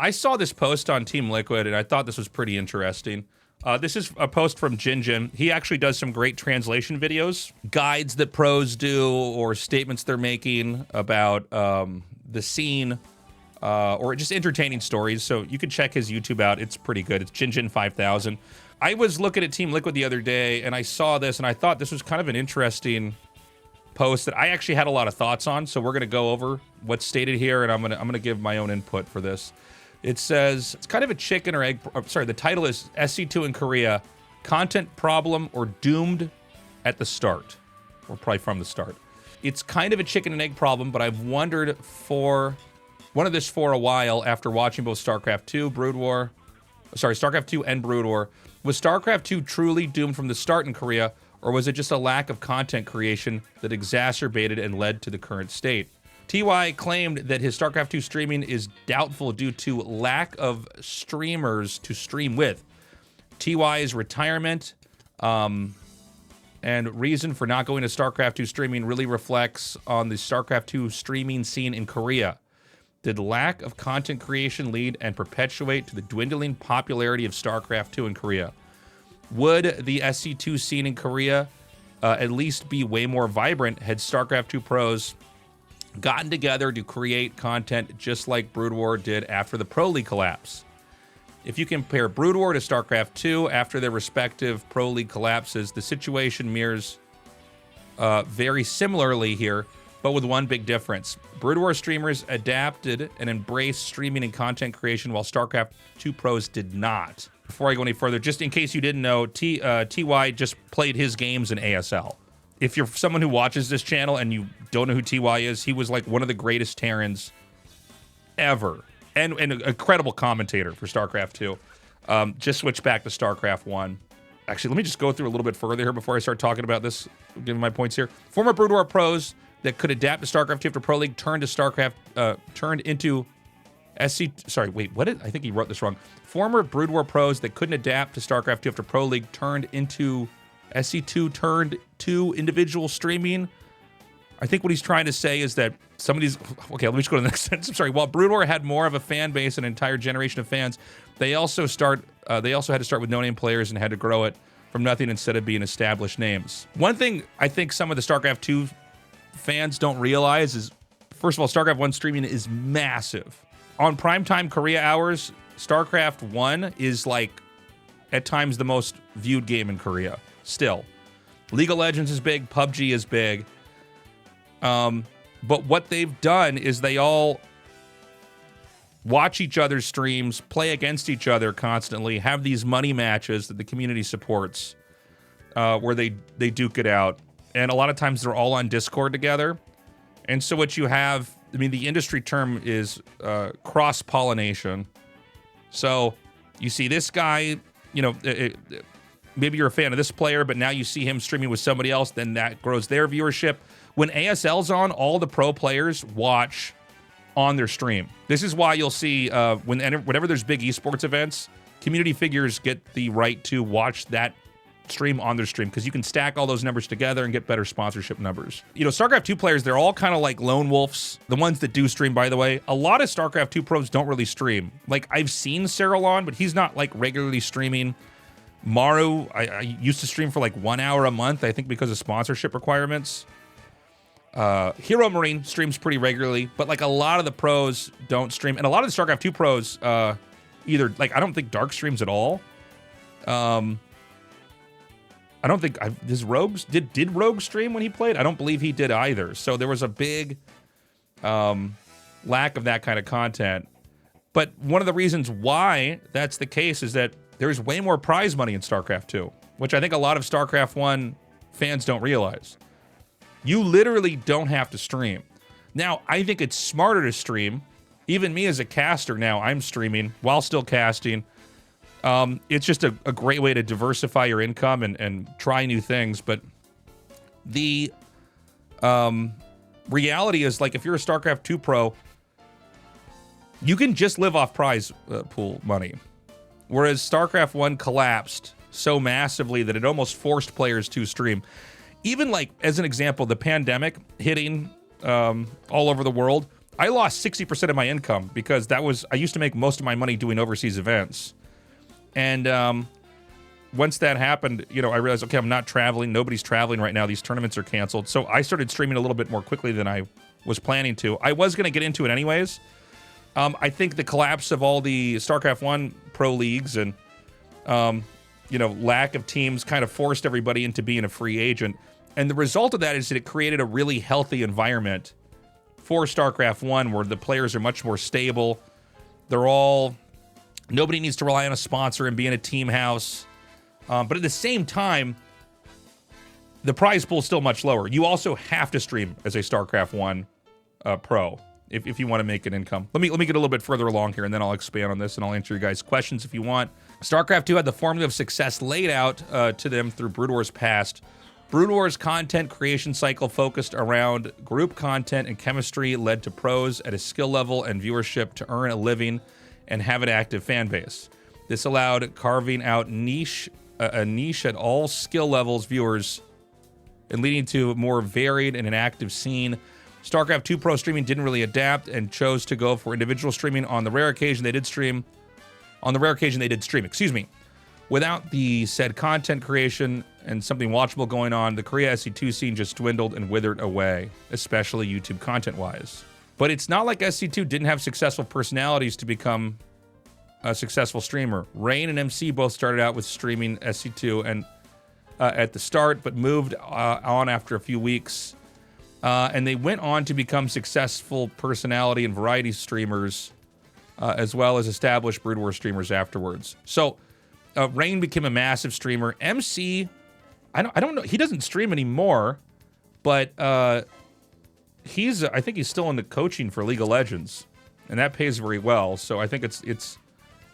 I saw this post on Team Liquid, and I thought this was pretty interesting. This is a post from Jinjin. He actually does some great translation videos, guides that pros do, or statements they're making about the scene, or just entertaining stories. So you can check his YouTube out. It's pretty good. It's Jinjin 5000. I was looking at Team Liquid the other day, and I saw this, and I thought this was kind of an interesting post that I actually had a lot of thoughts on. So we're going to go over what's stated here, and I'm gonna give my own input for this. It says, it's kind of a chicken or egg, sorry, the title is SC2 in Korea, content problem or doomed at the start, or probably from the start. It's kind of a chicken and egg problem, but I've wondered for a while after watching both StarCraft 2, StarCraft 2 and Brood War. Was StarCraft 2 truly doomed from the start in Korea, or was it just a lack of content creation that exacerbated and led to the current state? TY claimed that his StarCraft 2 streaming is doubtful due to lack of streamers to stream with. TY's retirement and reason for not going to StarCraft 2 streaming really reflects on the StarCraft 2 streaming scene in Korea. Did lack of content creation lead and perpetuate to the dwindling popularity of StarCraft 2 in Korea? Would the SC2 scene in Korea at least be way more vibrant had StarCraft 2 pros gotten together to create content just like Brood War did after the Pro League collapse? If you compare Brood War to StarCraft 2 after their respective Pro League collapses, the situation mirrors very similarly here, but with one big difference. Brood War streamers adapted and embraced streaming and content creation while StarCraft 2 pros did not. Before I go any further, just in case you didn't know, TY just played his games in ASL. If you're someone who watches this channel and you don't know who TY is, he was like one of the greatest Terrans ever. And an incredible commentator for StarCraft 2. Just switch back to StarCraft 1. Actually, let me just go through a little bit further here before I start talking about this, giving my points here. Former Brood War pros that could adapt to StarCraft 2 after Pro League turned into SC... Sorry, wait, what did... I think he wrote this wrong. Former Brood War pros that couldn't adapt to StarCraft 2 after Pro League turned into... SC2 turned to individual streaming. I think what he's trying to say is that some of these... Okay, let me just go to the next sentence. I'm sorry. While Brood War had more of a fan base, an entire generation of fans, they also had to start with no-name players and had to grow it from nothing instead of being established names. One thing I think some of the StarCraft 2 fans don't realize is, first of all, StarCraft 1 streaming is massive. On primetime Korea hours, StarCraft 1 is like, at times, the most viewed game in Korea. Still. League of Legends is big, PUBG is big. But what they've done is they all watch each other's streams, play against each other constantly, have these money matches that the community supports, where they duke it out. And a lot of times they're all on Discord together. And so what you have, I mean, the industry term is cross-pollination. So you see this guy, you know, maybe you're a fan of this player, but now you see him streaming with somebody else, then that grows their viewership. When ASL's on, all the pro players watch on their stream. This is why you'll see whenever there's big esports events, community figures get the right to watch that stream on their stream, because you can stack all those numbers together and get better sponsorship numbers. You know, StarCraft 2 players, they're all kind of like lone wolves. The ones that do stream, by the way. A lot of StarCraft 2 pros don't really stream. Like, I've seen Cyril on, but he's not like regularly streaming. Maru, I used to stream for like 1 hour a month, I think because of sponsorship requirements. Hero Marine streams pretty regularly, but like a lot of the pros don't stream. And a lot of the StarCraft 2 pros either, like, I don't think Dark streams at all. I don't think, did Rogue stream when he played? I don't believe he did either. So there was a big lack of that kind of content. But one of the reasons why that's the case is that there's way more prize money in StarCraft 2, which I think a lot of StarCraft 1 fans don't realize. You literally don't have to stream. Now, I think it's smarter to stream. Even me as a caster now, I'm streaming while still casting. It's just a great way to diversify your income and try new things. But the reality is, like, if you're a StarCraft 2 pro, you can just live off prize pool money. Whereas StarCraft 1 collapsed so massively that it almost forced players to stream. Even, like, as an example, the pandemic hitting all over the world, I lost 60% of my income because I used to make most of my money doing overseas events. And once that happened, I realized, okay, I'm not traveling. Nobody's traveling right now. These tournaments are canceled. So I started streaming a little bit more quickly than I was planning to. I was going to get into it anyways. I think the collapse of all the StarCraft 1 pro leagues and, lack of teams kind of forced everybody into being a free agent. And the result of that is that it created a really healthy environment for StarCraft 1 where the players are much more stable. Nobody needs to rely on a sponsor and be in a team house. But at the same time, the prize pool is still much lower. You also have to stream as a StarCraft 1 pro if you want to make an income. Let me get a little bit further along here, and then I'll expand on this, and I'll answer your guys' questions if you want. StarCraft 2 had the formula of success laid out to them through Brood War's past. Brood War's content creation cycle focused around group content and chemistry led to pros at a skill level and viewership to earn a living and have an active fan base. This allowed carving out a niche at all skill levels viewers and leading to more varied and an active scene. StarCraft 2 Pro streaming didn't really adapt and chose to go for individual streaming. On the rare occasion they did stream, Without the said content creation and something watchable going on, the Korea SC2 scene just dwindled and withered away, especially YouTube content-wise. But it's not like SC2 didn't have successful personalities to become a successful streamer. Rain and MC both started out with streaming SC2 and at the start, but moved on after a few weeks. And they went on to become successful personality and variety streamers, as well as established Brood War streamers afterwards. So Rain became a massive streamer. MC, I don't know. He doesn't stream anymore, but I think he's still in the coaching for League of Legends, and that pays very well. So I think it's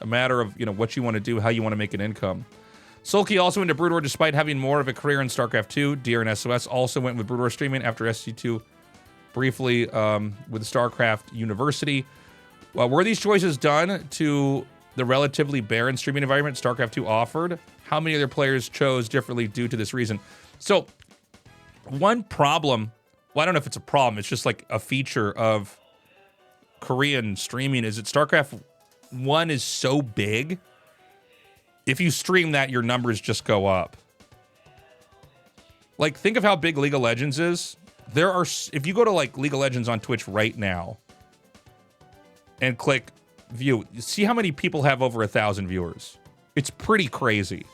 a matter of what you want to do, how you want to make an income. Sulky also went to Brood War despite having more of a career in StarCraft 2. Deer and SOS also went with Brood War streaming after SC2 briefly with StarCraft University. Were these choices done to the relatively barren streaming environment StarCraft 2 offered? How many other players chose differently due to this reason? So one problem, well, I don't know if it's a problem, it's just like a feature of Korean streaming, is that StarCraft 1 is so big. If you stream that, your numbers just go up. Like, think of how big League of Legends is. If you go to like League of Legends on Twitch right now and click view, see how many people have over 1,000 viewers. It's pretty crazy.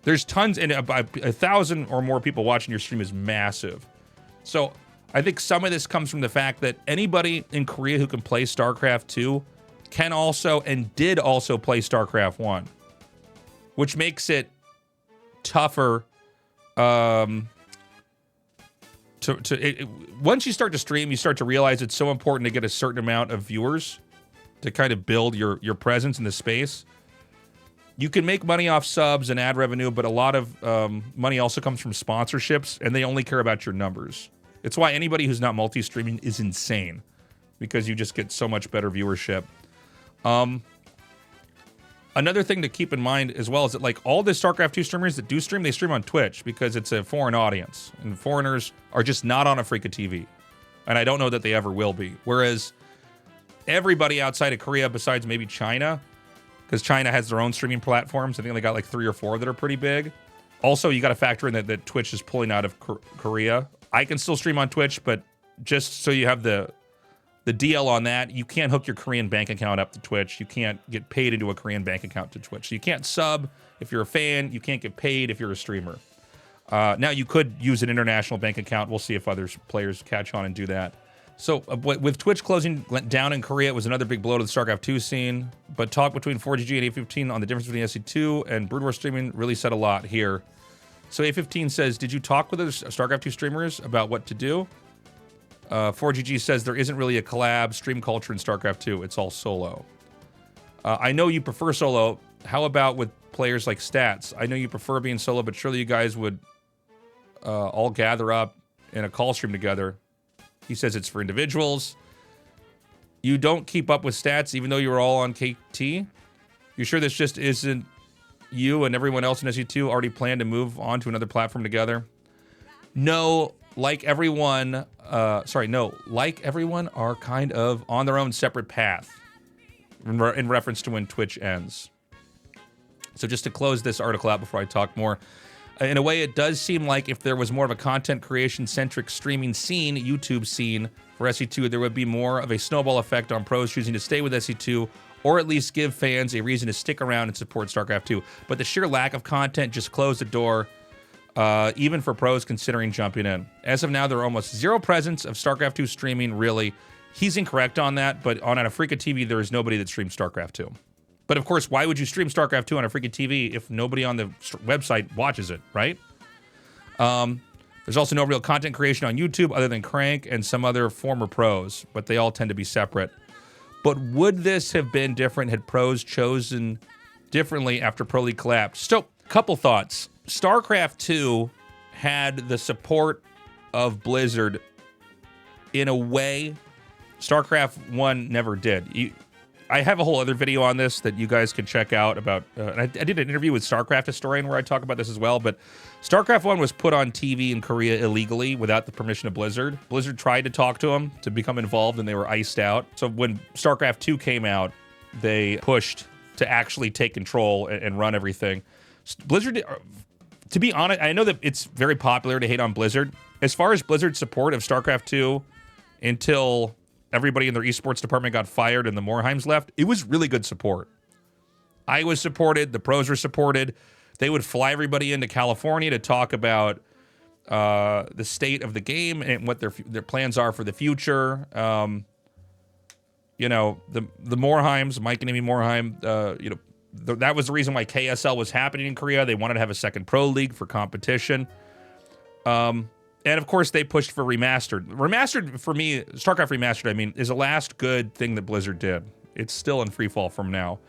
There's tons, and 1,000 or more people watching your stream is massive. So I think some of this comes from the fact that anybody in Korea who can play StarCraft 2 can also and did also play StarCraft 1, which makes it tougher. Once you start to stream, you start to realize it's so important to get a certain amount of viewers to kind of build your presence in the space. You can make money off subs and ad revenue, but a lot of money also comes from sponsorships, and they only care about your numbers. It's why anybody who's not multi-streaming is insane, because you just get so much better viewership. Another thing to keep in mind as well is that like all the StarCraft 2 streamers that do stream, they stream on Twitch because it's a foreign audience, and foreigners are just not on a Freaka TV. And I don't know that they ever will be. Whereas everybody outside of Korea, besides maybe China, because China has their own streaming platforms. I think they got like 3 or 4 that are pretty big. Also, you got to factor in that Twitch is pulling out of Korea. I can still stream on Twitch, but just so you have the DL on that, you can't hook your Korean bank account up to Twitch. You can't get paid into a Korean bank account to Twitch. So you can't sub if you're a fan. You can't get paid if you're a streamer. Now, you could use an international bank account. We'll see if other players catch on and do that. So with Twitch closing down in Korea, it was another big blow to the StarCraft 2 scene. But talk between 4GG and A15 on the difference between SC2 and Brood War streaming really said a lot here. So A15 says, did you talk with other StarCraft 2 streamers about what to do? 4GG says there isn't really a collab stream culture in StarCraft 2. It's all solo. I know you prefer solo. How about with players like Stats? I know you prefer being solo, but surely you guys would all gather up in a call stream together. He says it's for individuals. You don't keep up with Stats even though you're all on KT? You sure this just isn't you and everyone else in SC2 already planned to move on to another platform together? No, like everyone, like everyone are kind of on their own separate path in reference to when Twitch ends. So just to close this article out before I talk more, in a way, it does seem like if there was more of a content creation-centric streaming scene, YouTube scene for SC2, there would be more of a snowball effect on pros choosing to stay with SC2, or at least give fans a reason to stick around and support StarCraft 2. But the sheer lack of content just closed the door, even for pros considering jumping in. As of now, there are almost zero presence of StarCraft 2 streaming, really. He's incorrect on that, but on Africa TV, there is nobody that streams StarCraft 2. But of course, why would you stream StarCraft 2 on Africa TV if nobody on the website watches it, right? There's also no real content creation on YouTube other than Crank and some other former pros, but they all tend to be separate. But would this have been different had pros chosen differently after Pro League collapsed? So, couple thoughts. StarCraft 2 had the support of Blizzard in a way StarCraft 1 never did. I have a whole other video on this that you guys can check out about, and I did an interview with StarCraft historian where I talk about this as well, but StarCraft 1 was put on TV in Korea illegally without the permission of Blizzard. Blizzard tried to talk to them to become involved, and they were iced out. So when StarCraft 2 came out, they pushed to actually take control and run everything. Blizzard, to be honest, I know that it's very popular to hate on Blizzard. As far as Blizzard's support of StarCraft 2 until everybody in their esports department got fired and the Morheims left, it was really good support. I was supported. The pros were supported. They would fly everybody into California to talk about the state of the game and what their plans are for the future. You know, the Morheims, Mike and Amy Morheim, that was the reason why KSL was happening in Korea. They wanted to have a second pro league for competition. And of course, they pushed for Remastered. Remastered, for me, StarCraft Remastered, I mean, is the last good thing that Blizzard did. It's still in freefall from now.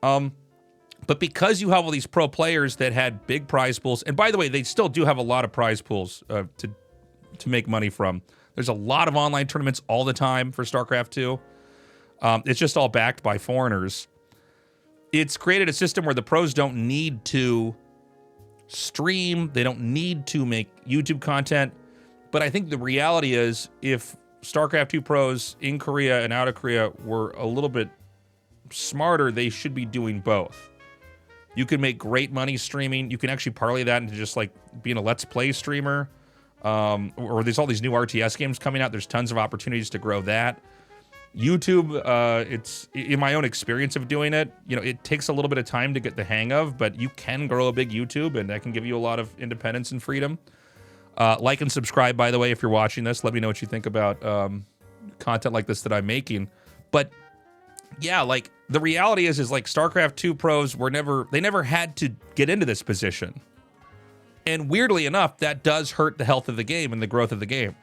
But because you have all these pro players that had big prize pools, and by the way, they still do have a lot of prize pools to make money from. There's a lot of online tournaments all the time for StarCraft 2. It's just all backed by foreigners. It's created a system where the pros don't need to stream, they don't need to make YouTube content, but I think the reality is if StarCraft 2 pros in Korea and out of Korea were a little bit smarter, they should be doing both. You can make great money streaming. You can actually parlay that into just like being a Let's Play streamer, or there's all these new RTS games coming out. There's tons of opportunities to grow that. YouTube, it's in my own experience of doing it, it takes a little bit of time to get the hang of, but you can grow a big YouTube, and that can give you a lot of independence and freedom. Like and subscribe, by the way, if you're watching this. Let me know what you think about content like this that I'm making. But yeah, like the reality is like StarCraft 2 pros never had to get into this position. And weirdly enough, that does hurt the health of the game and the growth of the game,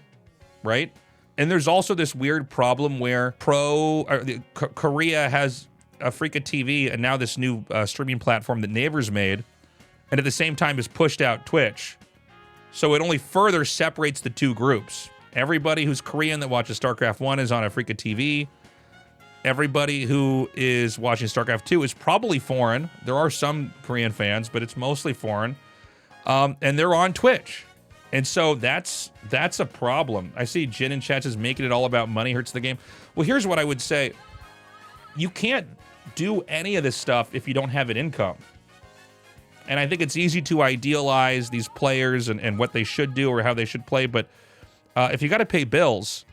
right? And there's also this weird problem where Korea has Africa TV and now this new streaming platform that Naver's made, and at the same time has pushed out Twitch. So it only further separates the two groups. Everybody who's Korean that watches StarCraft 1 is on Africa TV. Everybody who is watching StarCraft 2 is probably foreign. There are some Korean fans, but it's mostly foreign. And they're on Twitch. And so that's a problem. I see Jin in chat says making it all about money hurts the game. Well, here's what I would say. You can't do any of this stuff if you don't have an income. And I think it's easy to idealize these players and what they should do or how they should play. But if you got to pay bills,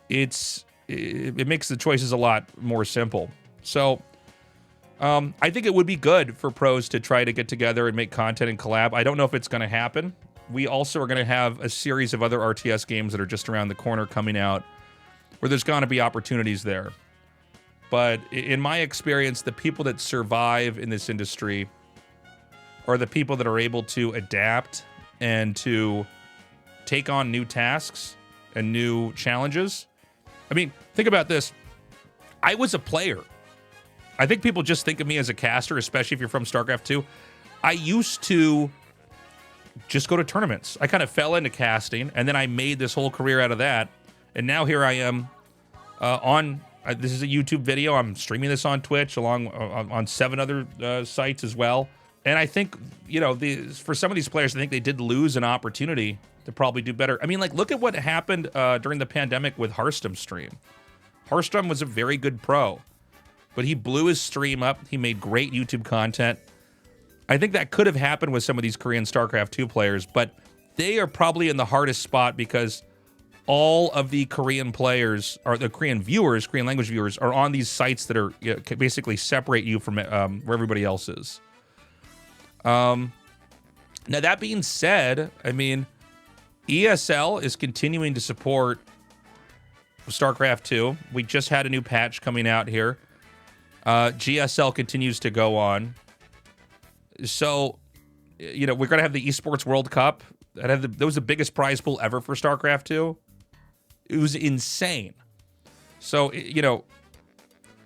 it makes the choices a lot more simple. So I think it would be good for pros to try to get together and make content and collab. I don't know if it's going to happen. We also are going to have a series of other RTS games that are just around the corner coming out where there's going to be opportunities there. But in my experience, the people that survive in this industry are the people that are able to adapt and to take on new tasks and new challenges. I mean, think about this. I was a player. I think people just think of me as a caster, especially if you're from StarCraft 2. I used to just go to tournaments. I kind of fell into casting, and then I made this whole career out of that. And now here I am this is a YouTube video. I'm streaming this on Twitch along on 7 other sites as well. And I think, for some of these players, I think they did lose an opportunity to probably do better. I mean, like, look at what happened during the pandemic with Hearthstone stream. Hearthstone was a very good pro, but he blew his stream up. He made great YouTube content. I think that could have happened with some of these Korean StarCraft 2 players, but they are probably in the hardest spot because all of the Korean players, or the Korean viewers, Korean language viewers, are on these sites that are, you know, basically separate you from where everybody else is. Now, that being said, I mean, ESL is continuing to support StarCraft 2. We just had a new patch coming out here. GSL continues to go on. So, you know, we're going to have the Esports World Cup. That was the biggest prize pool ever for StarCraft 2. It was insane. So, you know,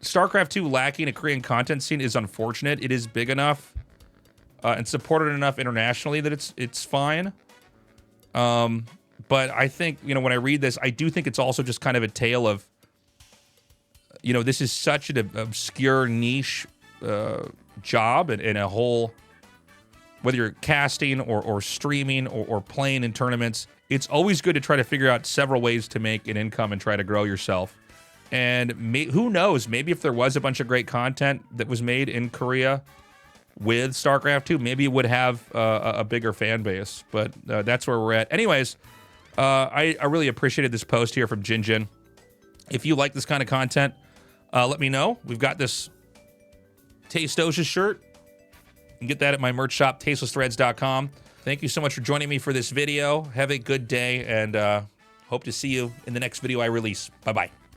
StarCraft 2 lacking a Korean content scene is unfortunate. It is big enough and supported enough internationally that it's fine. But I think, you know, when I read this, I do think it's also just kind of a tale of, you know, this is such an obscure niche job and a whole, whether you're casting or streaming or playing in tournaments, it's always good to try to figure out several ways to make an income and try to grow yourself. And who knows, maybe if there was a bunch of great content that was made in Korea with StarCraft 2, maybe it would have a bigger fan base. But that's where we're at. Anyways, I really appreciated this post here from Jinjin. If you like this kind of content, let me know. We've got this Tasteocious shirt. You can get that at my merch shop, tastelessthreads.com. Thank you so much for joining me for this video. Have a good day, and hope to see you in the next video I release. Bye-bye.